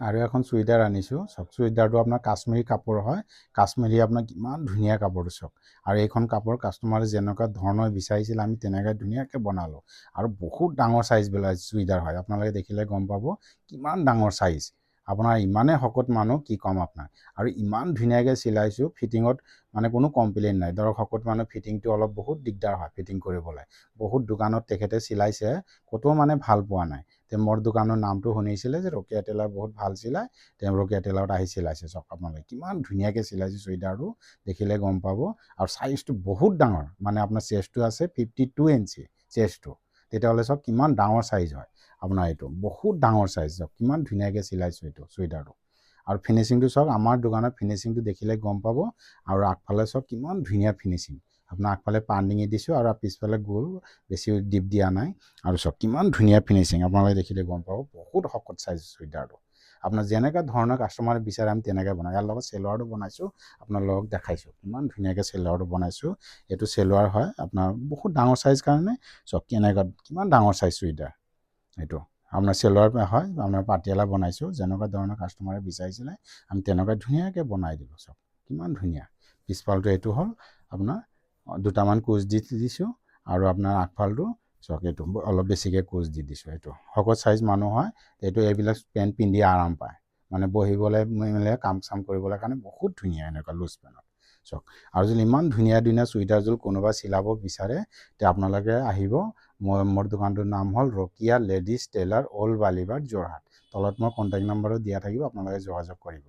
আৰু এখন চুইদাৰ আনিছোঁ চাওক, চুইদাৰটো আপোনাৰ কাশ্মীৰী কাপোৰ হয়, কাশ্মীৰী আপোনাৰ কিমান ধুনীয়া কাপোৰটো চাওক। আৰু এইখন কাপোৰ কাষ্টমাৰে যেনেকুৱা ধৰণৰ বিচাৰিছিল আমি তেনেকৈ ধুনীয়াকৈ বনালোঁ। আৰু বহুত ডাঙৰ চাইজবিলাক চুইদাৰ হয়, আপোনালোকে দেখিলে গম পাব কিমান ডাঙৰ চাইজ। আপোনাৰ ইমানেই শকত মানুহ কি ক'ম আপোনাক, আৰু ইমান ধুনীয়াকৈ চিলাইছোঁ, ফিটিঙত মানে কোনো কমপ্লেইন নাই। ধৰক শকত মানুহ ফিটিংটো অলপ বহুত দিগদাৰ হয় ফিটিং কৰিবলৈ, বহুত দোকানত তেখেতে চিলাইছে, ক'তো মানে ভাল পোৱা নাই। মোৰ দোকানৰ নামটো শুনিছিলে যে ৰকিয়া টেইলাৰ বহুত ভাল চিলায়, তেওঁ ৰকিয়া টেইলাৰত আহি চিলাইছে। চাওক আপোনালোকে কিমান ধুনীয়াকৈ চিলাইছে চুইদাৰটো, দেখিলে গম পাব। আৰু চাইজটো বহুত ডাঙৰ, মানে আপোনাৰ চেষ্টটো আছে 52 ইঞ্চি চেষ্টটো, তেতিয়াহ'লে চাওক কিমান ডাঙৰ চাইজ হয় আপোনাৰ এইটো, বহুত ডাঙৰ চাইজ। চাওক কিমান ধুনীয়াকৈ চিলাইছোঁ এইটো চুইদাৰটো। আৰু ফিনিচিংটো চাওক, আমাৰ দোকানৰ ফিনিচিংটো দেখিলে গম পাব। আৰু আগফালে চাওক কিমান ধুনীয়া ফিনিচিং, আপোনাৰ আগফালে পাৰ্নিঙি দিছোঁ আৰু পিছফালে গোল, বেছি ডিপ দিয়া নাই। আৰু চাওক কিমান ধুনীয়া ফিনিচিং, আপোনালোকে দেখিলে গম পাব। বহুত শকত চাইজ চুইদাৰটো, আপোনাৰ যেনেকুৱা ধৰণৰ কাষ্টমাৰে বিচাৰে আমি তেনেকৈ বনাওঁ। ইয়াৰ লগত চেলোৱাৰটো বনাইছোঁ, আপোনালোকক দেখাইছোঁ কিমান ধুনীয়াকৈ চেলোৱাৰটো বনাইছোঁ। এইটো চেলোৱাৰ হয় আপোনাৰ বহুত ডাঙৰ চাইজ কাৰণে। চাওক কেনেকুৱা কিমান ডাঙৰ চাইজ চুইদাৰ এইটো, আপোনাৰ চেলোৱাৰ হয়, আপোনাৰ পাটিয়ালা বনাইছোঁ। যেনেকুৱা ধৰণৰ কাষ্টমাৰে বিচাৰিছিলে আমি তেনেকুৱা ধুনীয়াকৈ বনাই দিলোঁ। চাওক কিমান ধুনীয়া। পিছফালটো এইটো হ'ল আপোনাৰ দুটামান কোচ দি দিছোঁ, আৰু আপোনাৰ আগফালটো চাওক এইটো অলপ বেছিকৈ কোচ দি দিছোঁ। এইটো শকত চাইজ মানুহ হয়, এইটো এইবিলাক পেণ্ট পিন্ধি আৰাম পায়, মানে বহিবলৈ মেলিলে কাম চাম কৰিবলৈ কাৰণে বহুত ধুনীয়া এনেকুৱা লুজ পেণ্টত। চাওক, আৰু যদি ইমান ধুনীয়া ধুনীয়া চুইদাৰযোৰ কোনোবা চিলাব বিচাৰে তেতিয়া আপোনালোকে আহিব। মোৰ দোকানটোৰ নাম হ'ল ৰকিয়া লেডিজ টেইলাৰ, অল্ড বালিবাৰ, যোৰহাট। তলত মোৰ কণ্টেক্ট নম্বৰো দিয়া থাকিব, আপোনালোকে যোগাযোগ কৰিব।